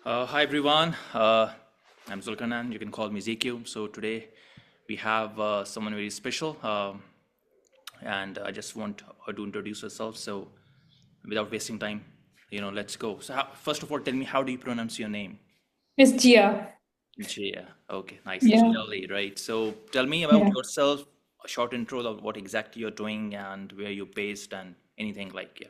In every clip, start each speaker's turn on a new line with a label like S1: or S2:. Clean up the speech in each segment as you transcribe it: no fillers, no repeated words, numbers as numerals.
S1: Hi everyone, I'm Zulkarnain. You can call me ZQ. So today we have someone very special, and I just want her to introduce herself. So without wasting time, let's go. So first of all, tell me, how do you pronounce your name?
S2: Miss Gia.
S1: Jia. Okay, nice,
S2: Yeah,
S1: GLA, right? So tell me about
S2: yeah.
S1: yourself, a short intro of what exactly you're doing and where you're based and anything like, yeah.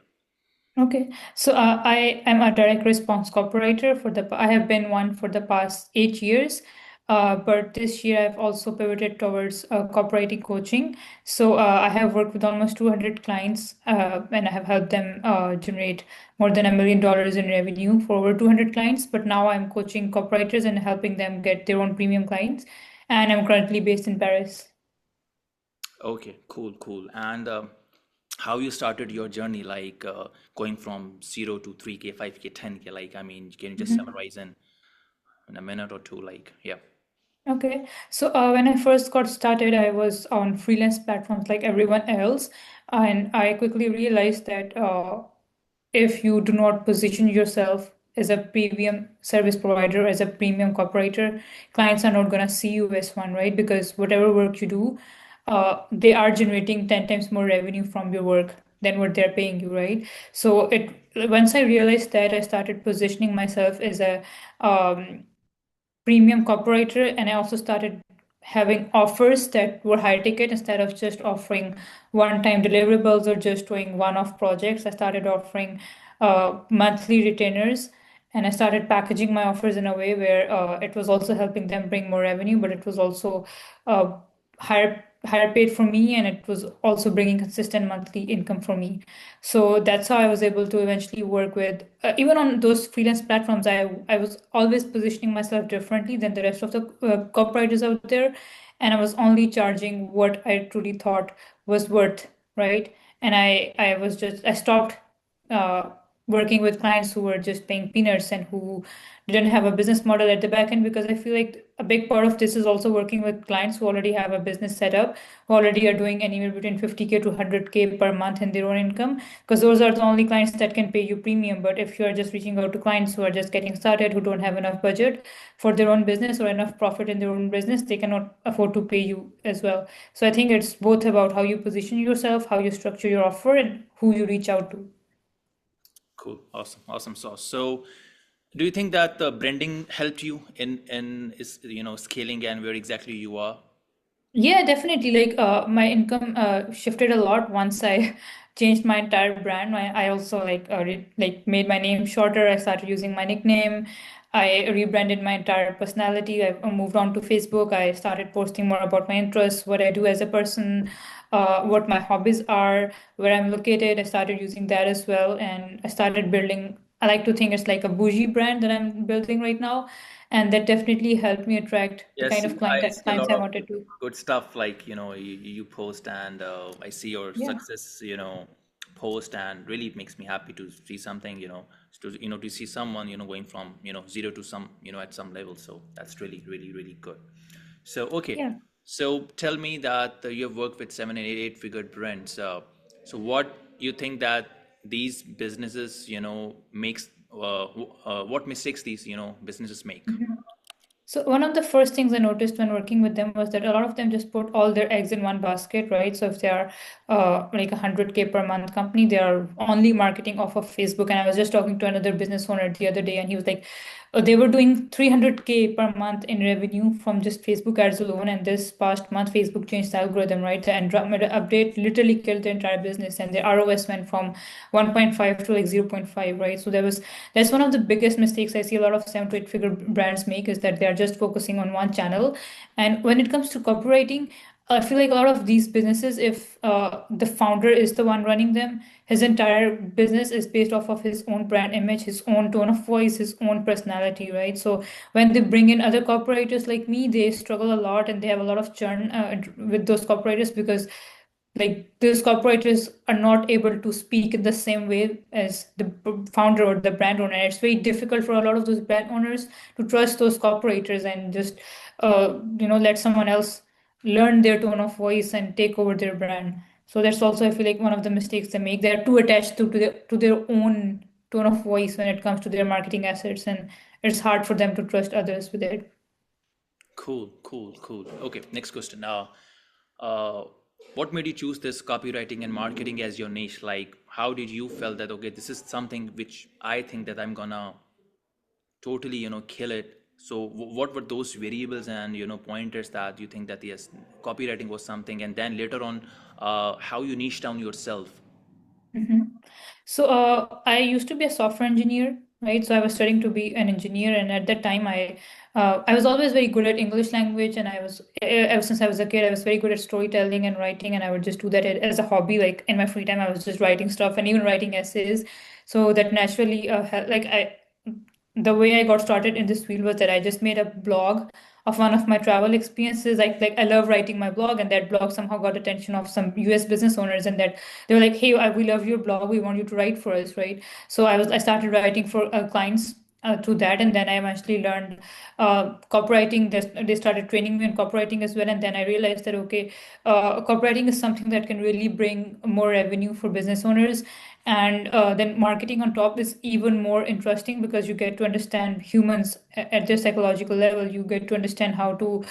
S2: Okay. So I am a direct response copywriter I have been one for the past 8 years. But this year I've also pivoted towards copywriting coaching. So I have worked with almost 200 clients, and I have helped them generate more than $1 million in revenue for over 200 clients. But now I'm coaching copywriters and helping them get their own premium clients. And I'm currently based in Paris.
S1: Okay, cool, cool. And how you started your journey, like going from 0 to 3K, 5K, 10K, like, I mean, can you just summarize in a minute or two, like, yeah.
S2: Okay. So when I first got started, I was on freelance platforms like everyone else. And I quickly realized that if you do not position yourself as a premium service provider, as a premium copywriter, clients are not going to see you as one, right? Because whatever work you do, they are generating 10 times more revenue from your work than what they're paying you, right? So it once I realized that, I started positioning myself as a premium copywriter, and I also started having offers that were high ticket. Instead of just offering one-time deliverables or just doing one-off projects, I started offering monthly retainers, and I started packaging my offers in a way where it was also helping them bring more revenue, but it was also uh, higher paid for me, and it was also bringing consistent monthly income for me. So that's how I was able to eventually work with, even on those freelance platforms. I was always positioning myself differently than the rest of the copywriters out there, and I was only charging what I truly thought was worth, right? And I stopped uh, working with clients who were just paying peanuts and who didn't have a business model at the back end, because I feel like a big part of this is also working with clients who already have a business set up, who already are doing anywhere between 50K to 100K per month in their own income, because those are the only clients that can pay you premium. But if you are just reaching out to clients who are just getting started, who don't have enough budget for their own business or enough profit in their own business, they cannot afford to pay you as well. So I think it's both about how you position yourself, how you structure your offer, and who you reach out to.
S1: Cool, awesome, awesome sauce. So do you think that the branding helped you in is scaling and where exactly you are?
S2: Yeah, definitely. Like my income shifted a lot once I changed my entire brand. I also like made my name shorter. I started using my nickname. I rebranded my entire personality. I moved on to Facebook. I started posting more about my interests, what I do as a person, what my hobbies are, where I'm located. I started using that as well, and I started building. I like to think it's like a bougie brand that I'm building right now, and that definitely helped me attract the
S1: Yes,
S2: kind of
S1: I see a
S2: clients
S1: lot
S2: I
S1: of
S2: wanted to.
S1: good stuff, like, you post, and I see your
S2: Yeah.
S1: success, post, and really it makes me happy to see something, to see someone, going from, 0 to some, at some level. So that's really, really, really good. So, okay.
S2: Yeah.
S1: So tell me that you've worked with 7 and 8 figure brands. So what you think that these businesses, makes, what mistakes these, businesses make?
S2: Mhm. So one of the first things I noticed when working with them was that a lot of them just put all their eggs in one basket, right? So if they are like 100K per month company, they are only marketing off of Facebook. And I was just talking to another business owner the other day, and he was like, they were doing 300K per month in revenue from just Facebook ads alone. And this past month, Facebook changed the algorithm, right? The Andromeda update literally killed the entire business, and the ROS went from 1.5 to like 0.5, right? So that's one of the biggest mistakes I see a lot of 7 to 8 figure brands make, is that they are just focusing on one channel. And when it comes to copywriting, I feel like a lot of these businesses, if the founder is the one running them, his entire business is based off of his own brand image, his own tone of voice, his own personality, right? So when they bring in other copywriters like me, they struggle a lot, and they have a lot of churn with those copywriters, because like these copywriters are not able to speak in the same way as the founder or the brand owner. It's very difficult for a lot of those brand owners to trust those cooperators and just let someone else learn their tone of voice and take over their brand. So that's also, I feel like, one of the mistakes they make. They're too attached to their own tone of voice when it comes to their marketing assets, and it's hard for them to trust others with it.
S1: Cool, cool, cool. Okay, next question. Uh, what made you choose this copywriting and marketing as your niche? Like, how did you felt that okay, this is something which I think that I'm gonna totally, kill it. So, what were those variables and pointers that you think that yes, copywriting was something, and then later on, how you niche down yourself?
S2: Mhm. So I used to be a software engineer, right? So I was studying to be an engineer, and at that time, I was always very good at English language, and I was ever since I was a kid, I was very good at storytelling and writing, and I would just do that as a hobby. Like in my free time, I was just writing stuff and even writing essays. So that naturally, like the way I got started in this field was that I just made a blog of one of my travel experiences. Like I love writing my blog, and that blog somehow got attention of some US business owners, and that they were like, "Hey, we love your blog. We want you to write for us, right?" So I started writing for clients through that, and then I eventually learned copywriting. They started training me in copywriting as well, and then I realized that okay, copywriting is something that can really bring more revenue for business owners. And then marketing on top is even more interesting because you get to understand humans at their psychological level. You get to understand how to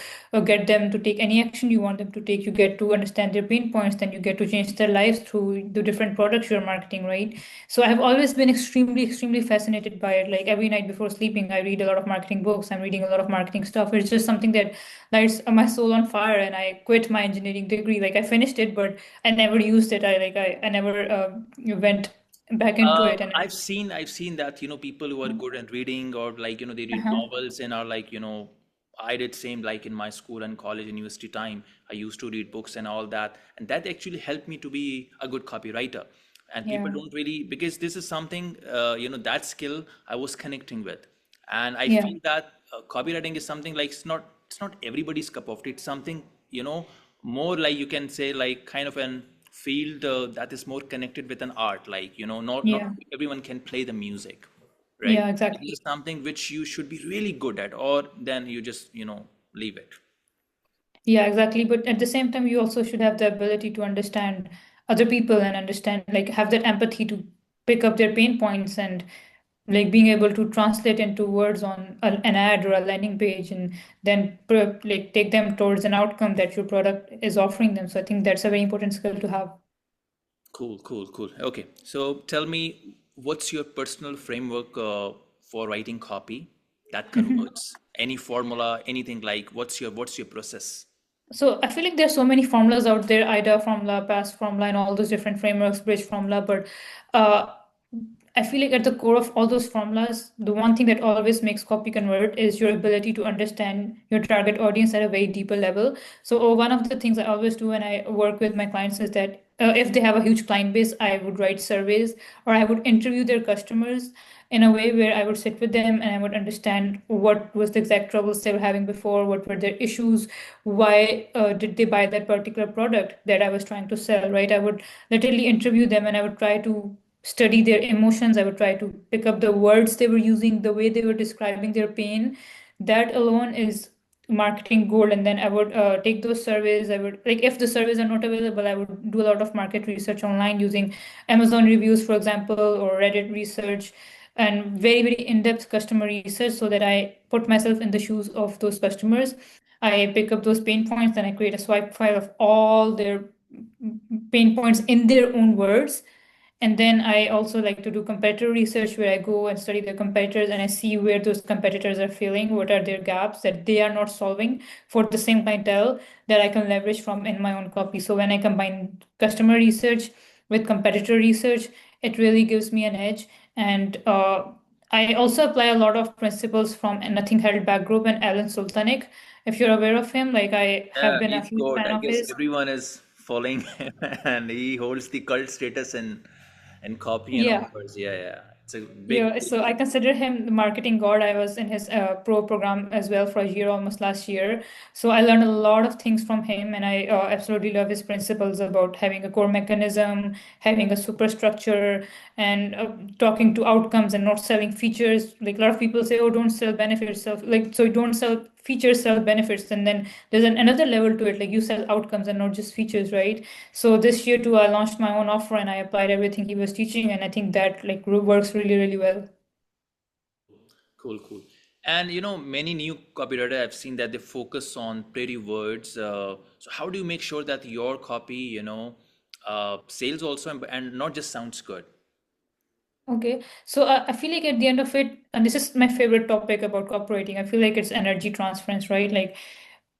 S2: get them to take any action you want them to take. You get to understand their pain points, then you get to change their lives through the different products you're marketing, right? So I've always been extremely fascinated by it. Like every night before sleeping, I read a lot of marketing books. I'm reading a lot of marketing stuff. It's just something that lights my soul on fire. And I quit my engineering degree. Like I finished it, but I never used it. I never went back into it. And
S1: I've seen that people who are good at reading or like they read
S2: uh-huh.
S1: novels and are like I did same like in my school and college and university time. I used to read books and all that, and that actually helped me to be a good copywriter. And people
S2: Yeah,
S1: don't really because this is something that skill I was connecting with, and I
S2: yeah,
S1: feel that copywriting is something like it's not everybody's cup of tea. It's something more like you can say like kind of an field that is more connected with an art, like not
S2: yeah,
S1: everyone can play the music, right?
S2: yeah,
S1: This
S2: exactly.
S1: is something which you should be really good at, or then you just leave it.
S2: Yeah, exactly. But at the same time, you also should have the ability to understand other people and understand, like, have that empathy to pick up their pain points and like being able to translate into words on an ad or a landing page and then like take them towards an outcome that your product is offering them. So I think that's a very important skill to have.
S1: Cool, cool, cool. Okay, so tell me, what's your personal framework for writing copy that converts? Any formula, anything like what's your process?
S2: So I feel like there's so many formulas out there, IDA formula, PAST formula, and all those different frameworks, bridge formula. But uh, I feel like at the core of all those formulas, the one thing that always makes copy convert is your ability to understand your target audience at a very deeper level. So one of the things I always do when I work with my clients is that if they have a huge client base, I would write surveys or I would interview their customers in a way where I would sit with them and I would understand what was the exact troubles they were having before, what were their issues, why did they buy that particular product that I was trying to sell, right? I would literally interview them and I would try to study their emotions. I would try to pick up the words they were using, the way they were describing their pain. That alone is marketing gold. And then I would take those surveys. I would, like, if the surveys are not available, I would do a lot of market research online using Amazon reviews, for example, or Reddit research, and very in-depth customer research so that I put myself in the shoes of those customers. I pick up those pain points and I create a swipe file of all their pain points in their own words. And then I also like to do competitor research where I go and study the competitors and I see where those competitors are failing, what are their gaps that they are not solving for the same clientele that I can leverage from in my own copy. So when I combine customer research with competitor research, it really gives me an edge. And I also apply a lot of principles from Nothing Held Back Group and Alan Sultanic. If you're aware of him, like I have
S1: Yeah,
S2: been a
S1: he's
S2: huge
S1: good.
S2: fan
S1: I
S2: of
S1: guess
S2: his.
S1: everyone is following him, and he holds the cult status and copy and
S2: Yeah.
S1: offers. Yeah, yeah. It's a big,
S2: Yeah, so I consider him the marketing god. I was in his pro program as well for a year, almost last year. So I learned a lot of things from him, and I absolutely love his principles about having a core mechanism, having a superstructure, and talking to outcomes and not selling features. Like a lot of people say, "Oh, don't sell benefits, sell like so you don't sell features sell benefits, and then there's another level to it, like you sell outcomes and not just features, right? So this year too, I launched my own offer and I applied everything he was teaching, and I think that like works really, really well.
S1: Cool, cool. And many new copywriter I've seen that they focus on pretty words. So how do you make sure that your copy, sales also and not just sounds good?
S2: Okay, so I feel like at the end of it, and this is my favorite topic about copywriting, I feel like it's energy transference, right? Like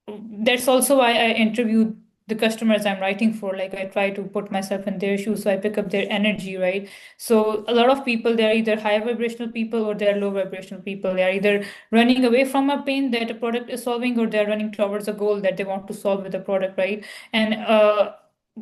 S2: that's also why I interview the customers I'm writing for. Like I try to put myself in their shoes, so I pick up their energy, right? So a lot of people, they're either high vibrational people or they're low vibrational people. They are either running away from a pain that a product is solving, or they're running towards a goal that they want to solve with the product, right? And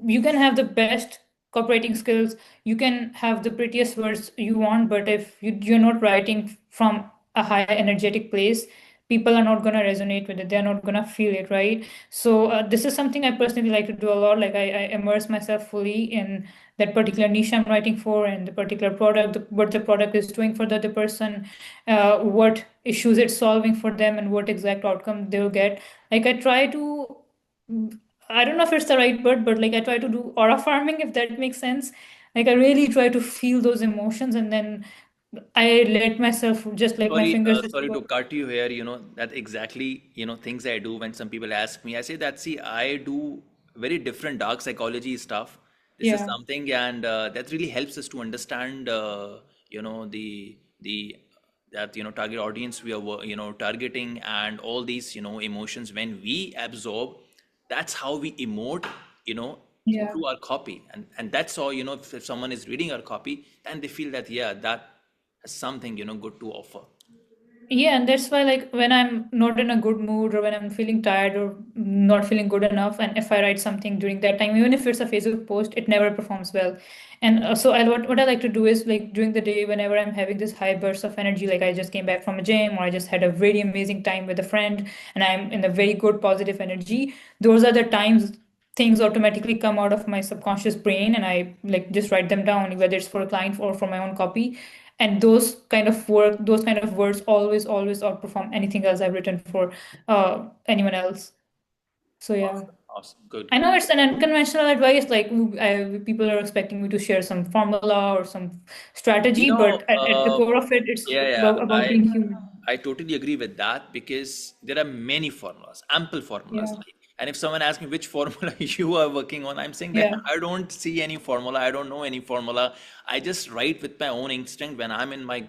S2: you can have the best copywriting skills, you can have the prettiest words you want, but if you're not writing from a high energetic place, people are not going to resonate with it, they're not going to feel it, right? So this is something I personally like to do a lot. Like I immerse myself fully in that particular niche I'm writing for, and the particular product, what the product is doing for the other person, what issues it's solving for them, and what exact outcome they'll get. Like I try to, I don't know if it's the right word, but like I try to do aura farming, if that makes sense. Like I really try to feel those emotions, and then I let myself just like my
S1: Sorry,
S2: fingers just
S1: sorry to
S2: go.
S1: cut you here. That exactly, things I do when some people ask me. I say that, see, I do very different dark psychology stuff. This is
S2: Yeah,
S1: something, and that really helps us to understand, the that target audience we are targeting, and all these emotions when we absorb. That's how we emote, you know,
S2: yeah.
S1: through our copy, and that's all. If someone is reading our copy, then they feel that, yeah, that has something good to offer.
S2: Yeah, and that's why, like, when I'm not in a good mood or when I'm feeling tired or not feeling good enough, and if I write something during that time, even if it's a Facebook post, it never performs well. And so, what I like to do is, like, during the day, whenever I'm having this high burst of energy, like I just came back from a gym or I just had a very amazing time with a friend and I'm in a very good positive energy, those are the times things automatically come out of my subconscious brain and I like just write them down, whether it's for a client or for my own copy. And those kind of words always outperform anything else I've written for anyone else. So yeah.
S1: Awesome, awesome, good,
S2: I
S1: good.
S2: know it's an unconventional advice, like people are expecting me to share some formula or some
S1: You
S2: strategy,
S1: know,
S2: but at the core of it, it's
S1: yeah, yeah,
S2: about being human.
S1: I totally agree with that, because there are many formulas, ample formulas.
S2: Yeah,
S1: Like, and if someone asks me which formula you are working on, I'm saying that
S2: yeah,
S1: I don't see any formula. I don't know any formula. I just write with my own instinct when I'm in my,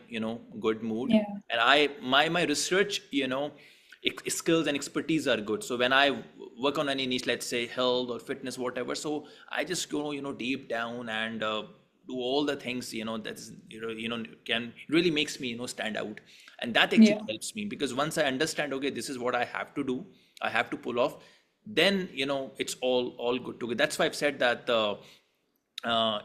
S1: good mood.
S2: yeah,
S1: And my research, skills and expertise are good. So when I work on any niche, let's say health or fitness, whatever, so I just go, deep down, and do all the things, that's can really makes me stand out. And that actually
S2: yeah,
S1: helps me, because once I understand, okay, this is what I have to do, I have to pull off, then it's all good to go. That's why I've said that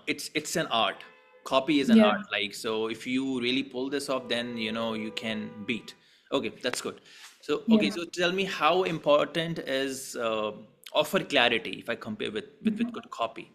S1: it's an art. Copy is an
S2: yeah.
S1: art. Like, so if you really pull this off, then you can beat. Okay, that's good. So okay,
S2: Yeah.
S1: so tell me, how important is offer clarity if I compare with
S2: Mhm.
S1: good copy?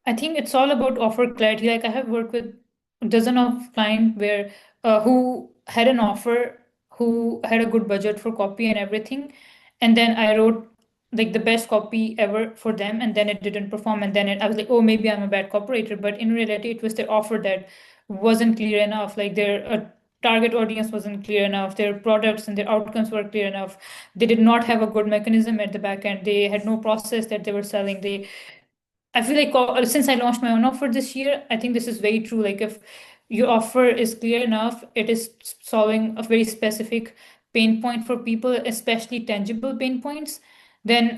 S2: I think it's all about offer clarity. Like I have worked with a dozen of clients where who had an offer, who had a good budget for copy and everything, and then I wrote like the best copy ever for them, and then it didn't perform, and then I was like, oh, maybe I'm a bad copywriter. But in reality, it was their offer that wasn't clear enough. Like their target audience wasn't clear enough. Their products and their outcomes were clear enough. They did not have a good mechanism at the back end. They had no process that they were selling. I feel like since I launched my own offer this year, I think this is very true. Like if your offer is clear enough, it is solving a very specific pain point for people, especially tangible pain points, then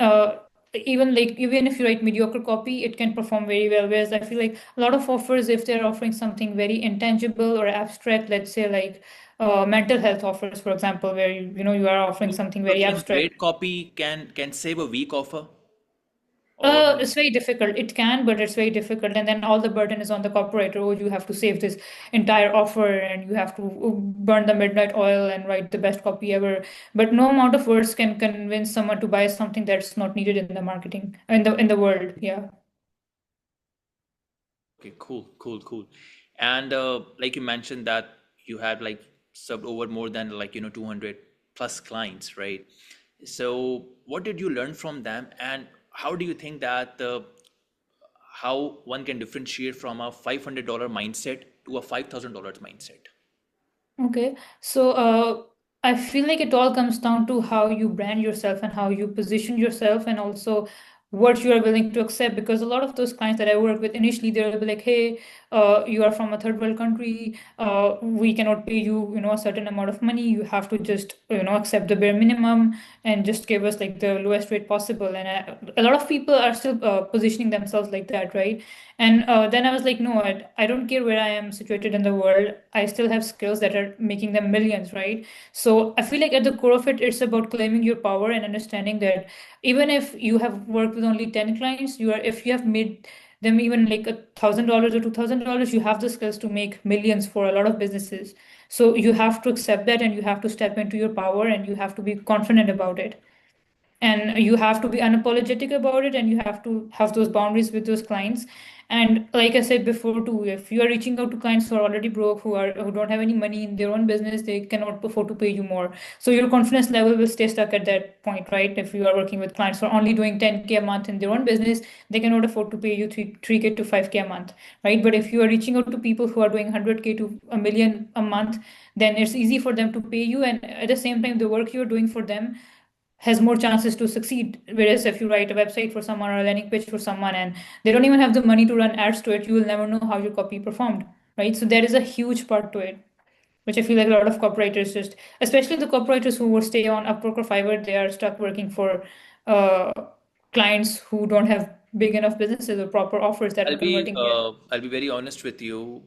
S2: even if you write mediocre copy, it can perform very well. Whereas I feel like a lot of offers, if they're offering something very intangible or abstract, let's say like mental health offers, for example, where you are offering
S1: So,
S2: something
S1: so
S2: very
S1: can
S2: abstract.
S1: great copy can save a weak offer, or
S2: It's very difficult. It can, but it's very difficult. And then all the burden is on the copywriter. Oh, you have to save this entire offer and you have to burn the midnight oil and write the best copy ever. But no amount of words can convince someone to buy something that's not needed in the marketing, in the world. Yeah.
S1: okay, cool, cool, cool. And like you mentioned that you have like subbed over more than like 200. plus clients, right? So what did you learn from them, and how do you think that how one can differentiate from a $500 mindset to a $5,000 mindset?
S2: Okay, so I feel like it all comes down to how you brand yourself and how you position yourself, and also what you are willing to accept. Because a lot of those clients that I work with initially, they'll be like, "Hey, you are from a third world country. We cannot pay you, a certain amount of money. You have to just, accept the bare minimum and just give us like the lowest rate possible." And a lot of people are still positioning themselves like that, right? And then I was like, no, I don't care where I am situated in the world. I still have skills that are making them millions, right? So I feel like at the core of it, it's about claiming your power and understanding that even if you have worked with only 10 clients, if you have made them even like $1,000 or $2,000, you have the skills to make millions for a lot of businesses. So you have to accept that and you have to step into your power and you have to be confident about it, and you have to be unapologetic about it, and you have to have those boundaries with those clients. And like I said before too, if you are reaching out to clients who are already broke, who don't have any money in their own business, they cannot afford to pay you more. So your confidence level will stay stuck at that point, right? If you are working with clients who are only doing 10K a month in their own business, they cannot afford to pay you 3K to 5K a month, right? But if you are reaching out to people who are doing 100K to a million a month, then it's easy for them to pay you, and at the same time the work you're doing for them has more chances to succeed. Whereas if you write a website for someone or a landing page for someone and they don't even have the money to run ads to it, you will never know how your copy performed, right? So there is a huge part to it, which I feel like a lot of copywriters just, especially the copywriters who will stay on Upwork or Fiverr, they are stuck working for uh, clients who don't have big enough businesses or proper offers that are converting yet.
S1: I'll be very honest with you.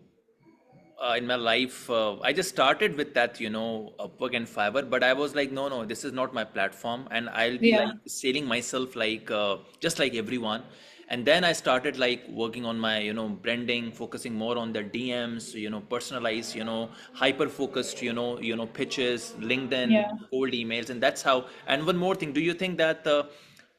S1: In my life, I just started with that, Upwork and Fiverr, but I was like, no, no, this is not my platform, and I'll be
S2: Yeah.
S1: like selling myself like just like everyone. And then I started like working on my, branding, focusing more on the DMs, personalized, hyper focused, pitches, LinkedIn,
S2: Yeah.
S1: cold emails, and that's how. And one more thing, do you think that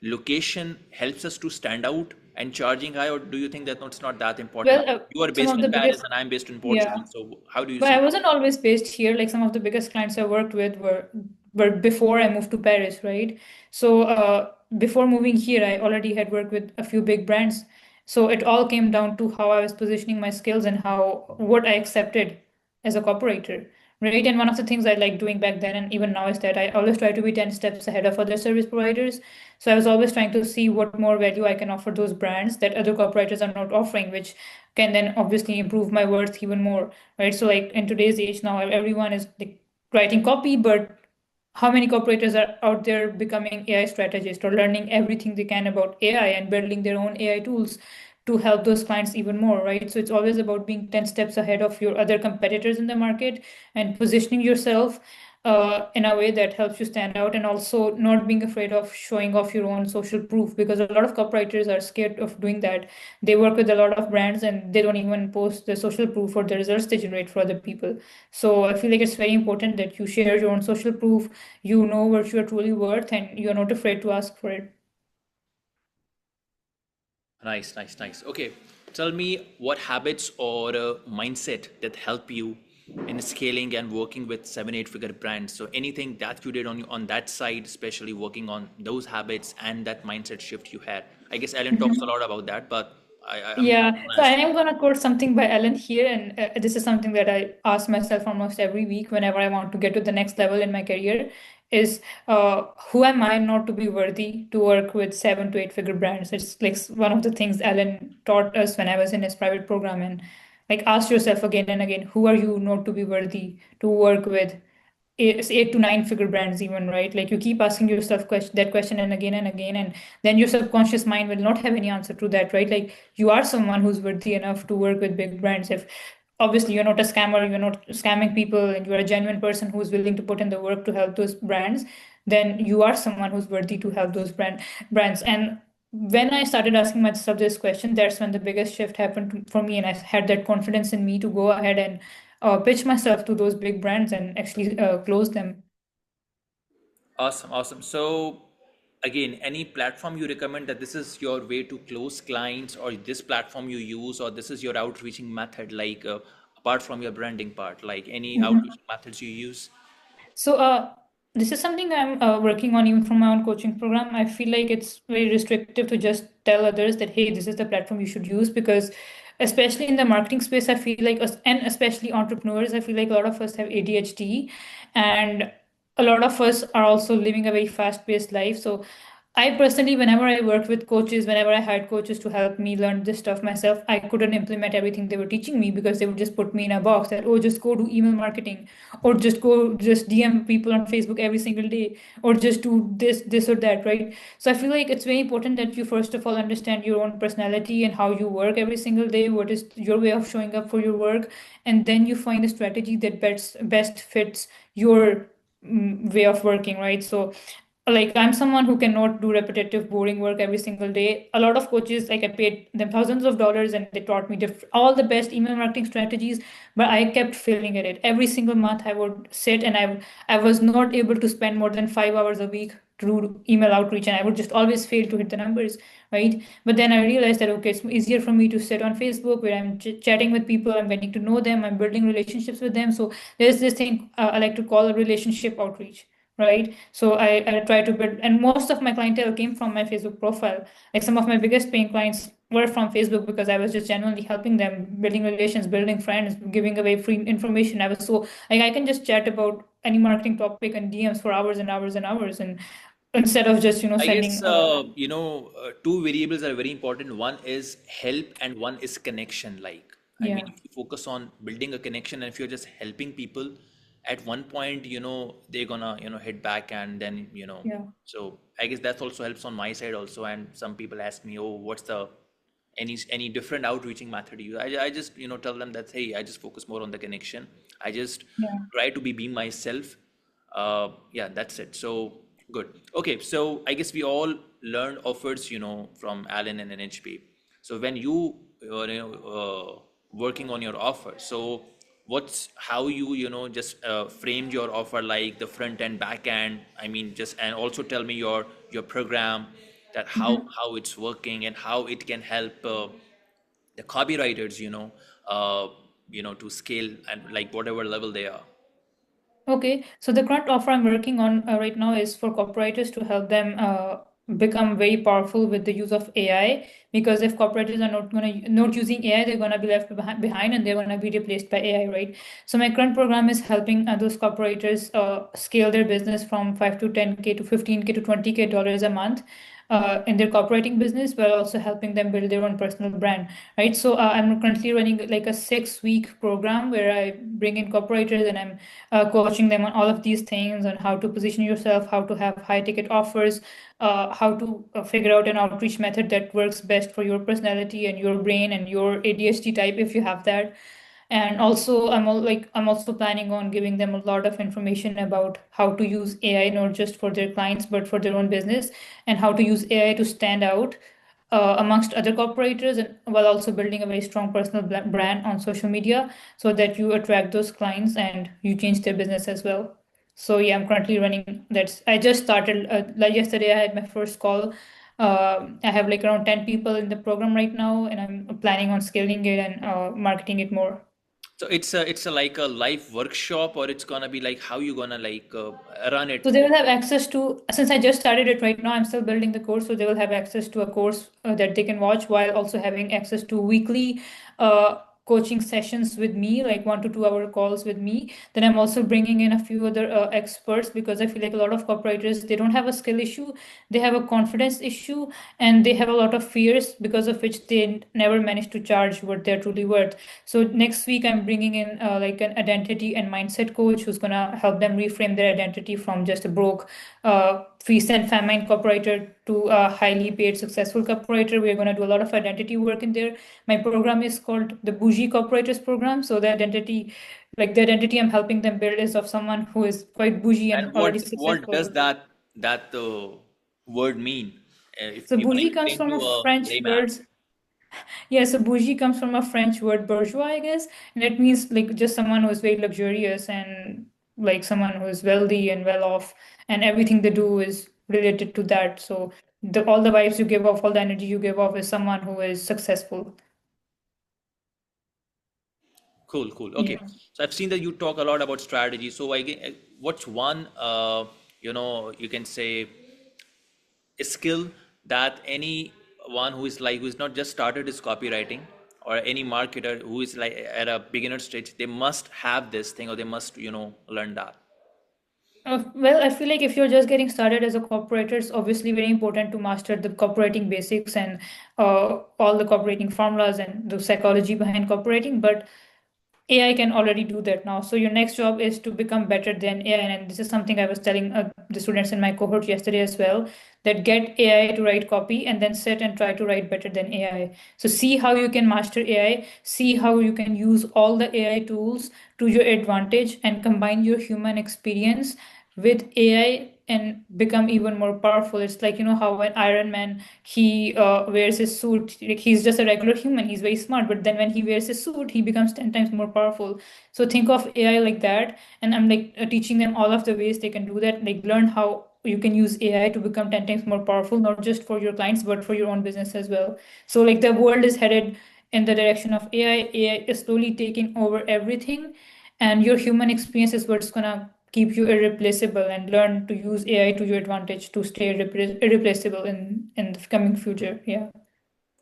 S1: location helps us to stand out and charging high, or do you think that no, it's not that important?
S2: Well,
S1: You are
S2: some
S1: based
S2: of
S1: in
S2: the
S1: Paris
S2: biggest,
S1: and I'm based in
S2: yeah.
S1: Portugal, so how do you
S2: But
S1: see
S2: I
S1: that?
S2: wasn't always based here. Like some of the biggest clients I worked with were before I moved to Paris, right? So before moving here, I already had worked with a few big brands. So it all came down to how I was positioning my skills and how what I accepted as a copywriter, right? And one of the things I like doing back then and even now is that I always try to be 10 steps ahead of other service providers. So I was always trying to see what more value I can offer those brands that other copywriters are not offering, which can then obviously improve my worth even more, right? So like in today's age now, everyone is like writing copy, but how many cooperators are out there becoming AI strategists or learning everything they can about AI and building their own AI tools to help those clients even more, right? So it's always about being 10 steps ahead of your other competitors in the market and positioning yourself in a way that helps you stand out, and also not being afraid of showing off your own social proof, because a lot of copywriters are scared of doing that. They work with a lot of brands and they don't even post the social proof or the results they generate for other people. So I feel like it's very important that you share your own social proof, you know what you're truly worth, and you're not afraid to ask for it.
S1: Nice, nice, nice. Okay, tell me what habits or mindset that help you in scaling and working with 7 8 figure brands. So anything that you did on that side, especially working on those habits and that mindset shift you had. I guess Ellen talks a lot about that, but I'm
S2: Yeah,
S1: gonna
S2: so I
S1: ask.
S2: am gonna quote something by Ellen here, and this is something that I ask myself almost every week whenever I want to get to the next level in my career. Is who am I not to be worthy to work with 7 to 8 figure brands? It's like one of the things Ellen taught us when I was in his private program, and like ask yourself again and again, who are you not to be worthy to work with it's 8 to 9 figure brands even, right? Like you keep asking yourself that question and again, and then your subconscious mind will not have any answer to that, right? Like you are someone who's worthy enough to work with big brands. If obviously you're not a scammer, you're not scamming people, and you're a genuine person who's willing to put in the work to help those brands, then you are someone who's worthy to help those brands. And when I started asking myself this question, that's when the biggest shift happened for me, and I had that confidence in me to go ahead and pitch myself to those big brands and actually close them.
S1: Awesome, awesome. So again, any platform you recommend that this is your way to close clients, or this platform you use, or this is your outreaching method, like apart from your branding part, like any
S2: Mhm.
S1: outreaching methods you use?
S2: So This is something I'm working on even from my own coaching program. I feel like it's very restrictive to just tell others that, hey, this is the platform you should use, because especially in the marketing space, I feel like, and especially entrepreneurs, I feel like a lot of us have ADHD, and a lot of us are also living a very fast-paced life. So I personally, whenever I worked with coaches, whenever I hired coaches to help me learn this stuff myself, I couldn't implement everything they were teaching me because they would just put me in a box that, oh, just go do email marketing, or just DM people on Facebook every single day, or just do this or that, right? So I feel like it's very important that you first of all understand your own personality and how you work every single day, what is your way of showing up for your work, and then you find a strategy that best fits your way of working, right? So like I'm someone who cannot do repetitive boring work every single day. A lot of coaches, like I paid them thousands of dollars and they taught me all the best email marketing strategies, but I kept failing at it. Every single month I would sit and I was not able to spend more than 5 hours a week to do email outreach, and I would just always fail to hit the numbers, right? But then I realized that, okay, it's easier for me to sit on Facebook where I'm chatting with people, I'm getting to know them, I'm building relationships with them. So there's this thing I like to call a relationship outreach, right? So I try to build, and most of my clientele came from my Facebook profile. Like some of my biggest paying clients were from Facebook because I was just genuinely helping them, building relations, building friends, giving away free information. I was so like I can just chat about any marketing topic and DMs for hours and hours and hours, and instead of just
S1: I guess
S2: sending
S1: two variables are very important. One is help and one is connection. Like, I mean,
S2: yeah,
S1: if you focus on building a connection and if you're just helping people, at one point, they're gonna, hit back and then,
S2: yeah,
S1: so I guess that also helps on my side also. And some people ask me, oh, what's the any different outreaching method you use? I just, tell them that, hey, I just focus more on the connection. I just
S2: yeah.
S1: try to be being myself. Yeah, that's it. So good. Okay, so I guess we all learned offers, from Alan and NHP. So when you working on your offer, so what's how you just framed your offer, like the front end, back end. I mean, just and also tell me your program, that
S2: Mhm.
S1: how it's working and how it can help the copywriters, to scale and like whatever level they are.
S2: Okay, so the current offer I'm working on right now is for copywriters to help them become very powerful with the use of AI. Because if copywriters are not using AI, they're gonna be left behind and they're gonna be replaced by AI, right? So my current program is helping those copywriters scale their business from 5 to 10K to 15K to 20K dollars a month. In their copywriting business, while also helping them build their own personal brand, right? So I'm currently running like a 6 week program where I bring in copywriters and I'm coaching them on all of these things, on how to position yourself, how to have high ticket offers, how to figure out an outreach method that works best for your personality and your brain and your ADHD type if you have that. And also I'm also planning on giving them a lot of information about how to use AI not just for their clients but for their own business, and how to use AI to stand out amongst other corporators, and while also building a very strong personal brand on social media so that you attract those clients and you change their business as well. So yeah, I'm currently running that's I just started like yesterday I had my first call. I have like around 10 people in the program right now, and I'm planning on scaling it and marketing it more.
S1: So it's a like a live workshop, or it's gonna be like how you gonna like run
S2: So
S1: it.
S2: they will have access to, since I just started it right now, I'm still building the course. So they will have access to a course that they can watch, while also having access to weekly coaching sessions with me, like 1 to 2 hour calls with me. Then I'm also bringing in a few other experts, because I feel like a lot of copywriters, they don't have a skill issue, they have a confidence issue, and they have a lot of fears because of which they never manage to charge what they're truly worth. So next week, I'm bringing in like an identity and mindset coach who's gonna help them reframe their identity from just a broke, feast and famine copywriter to a highly paid, successful copywriter. We're gonna do a lot of identity work in there. My program is called the Bougie Copywriters Program. So the identity I'm helping them build is of someone who is quite bougie
S1: And
S2: and
S1: what
S2: already
S1: what does
S2: successful.
S1: that word mean? If
S2: So
S1: you might
S2: bougie comes
S1: explain
S2: from
S1: to
S2: a
S1: a
S2: French
S1: layman.
S2: word. Yeah, so bougie comes from a French word bourgeois, I guess, and it means like just someone who is very luxurious and like someone who is wealthy and well off, and everything they do is related to that. So all the vibes you give off, all the energy you give off is someone who is successful.
S1: Cool, cool. Okay,
S2: Yeah.
S1: so I've seen that you talk a lot about strategy. So what's one? you can say a skill that anyone who is not just started his copywriting, or any marketer who is like at a beginner stage, they must have this thing, or they must learn that.
S2: Well, I feel like if you're just getting started as a copywriter, it's obviously very important to master the copywriting basics and all the copywriting formulas and the psychology behind copywriting. But AI can already do that now. So your next job is to become better than AI. And this is something I was telling the students in my cohort yesterday as well, that get AI to write copy and then sit and try to write better than AI. So see how you can master AI, see how you can use all the AI tools to your advantage and combine your human experience with AI and become even more powerful. It's like, how when Iron Man, he wears his suit, like he's just a regular human, he's very smart, but then when he wears his suit, he becomes 10 times more powerful. So think of AI like that. And I'm like teaching them all of the ways they can do that, like learn how you can use AI to become 10 times more powerful, not just for your clients, but for your own business as well. So like the world is headed in the direction of AI. AI is slowly taking over everything, and your human experience is what's gonna keep you irreplaceable, and learn to use AI to your advantage to stay irreplaceable in the coming future. Yeah.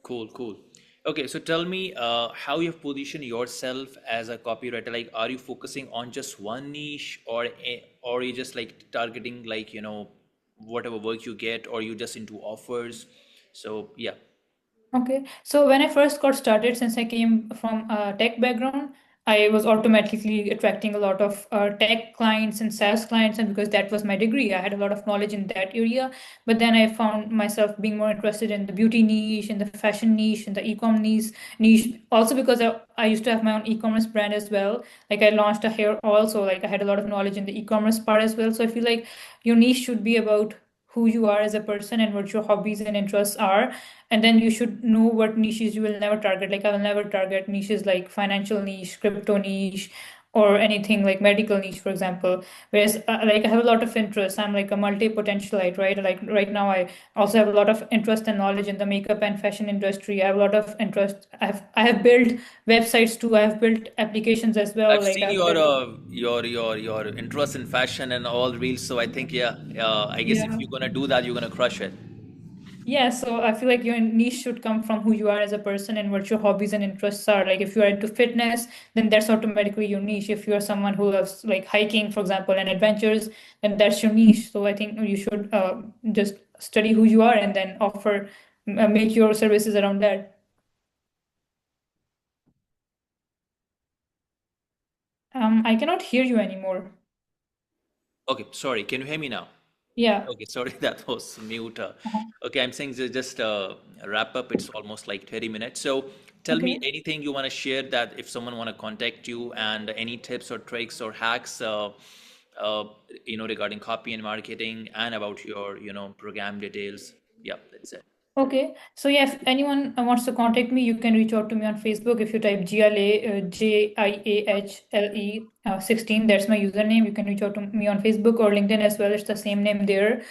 S1: Cool, cool. Okay, so tell me how you have positioned yourself as a copywriter. Like, are you focusing on just one niche, or you just like targeting like whatever work you get, or you just into offers? So yeah.
S2: Okay. So when I first got started, since I came from a tech background, I was automatically attracting a lot of tech clients and SaaS clients. And because that was my degree, I had a lot of knowledge in that area. But then I found myself being more interested in the beauty niche, in the fashion niche, in the e-com niche. Also because I used to have my own e-commerce brand as well. Like I launched a hair oil, so like I had a lot of knowledge in the e-commerce part as well. So I feel like your niche should be about who you are as a person and what your hobbies and interests are, and then you should know what niches you will never target. Like I will never target niches like financial niche, crypto niche, or anything like medical niche, for example. Whereas like I have a lot of interest, I'm like a multi-potentialite, right? Like right now I also have a lot of interest and knowledge in the makeup and fashion industry. I have a lot of interest. I have built websites too, I have built applications as well.
S1: I've
S2: Like
S1: seen
S2: I've
S1: your
S2: built.
S1: your interest in fashion and all reels, so I think yeah, I guess if
S2: Yeah.
S1: you're gonna do that, you're gonna crush it.
S2: Yeah, so I feel like your niche should come from who you are as a person and what your hobbies and interests are. Like if you are into fitness, then that's automatically your niche. If you are someone who loves like hiking, for example, and adventures, then that's your niche. So I think you should just study who you are and then offer, make your services around that. I cannot hear you anymore.
S1: Okay, sorry. Can you hear me now?
S2: Yeah.
S1: Okay, sorry, that was mute.
S2: Uh-huh.
S1: Okay, I'm saying just wrap up. It's almost like 30 minutes. So tell me
S2: Okay.
S1: anything you want to share, that if someone want to contact you, and any tips or tricks or hacks, uh, regarding copy and marketing, and about your, program details. Yeah, that's it.
S2: Okay, so yeah, if anyone wants to contact me, you can reach out to me on Facebook. If you type GLA, JIAHLE 16, that's my username. You can reach out to me on Facebook or LinkedIn as well. It's the same name there.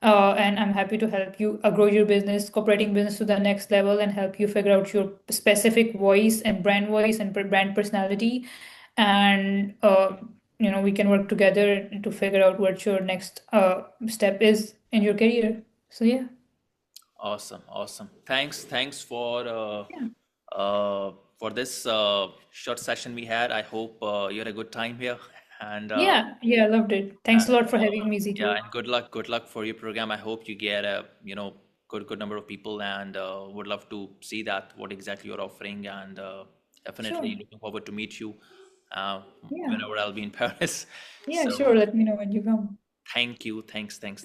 S2: And I'm happy to help you grow your business, cooperating business to the next level, and help you figure out your specific voice and brand personality. And, we can work together to figure out what your next step is in your career. So yeah.
S1: Awesome, awesome. Thanks
S2: Yeah.
S1: for this short session we had. I hope you had a good time here, and
S2: Yeah, yeah, I loved it. Thanks a lot for having me,
S1: yeah,
S2: ZQ.
S1: and good luck for your program. I hope you get a good number of people, and would love to see that what exactly you're offering, and definitely
S2: Sure.
S1: looking forward to meet you uh,
S2: Yeah.
S1: whenever I'll be in Paris.
S2: Yeah,
S1: So
S2: sure. Let me know when you come.
S1: thank you, thanks.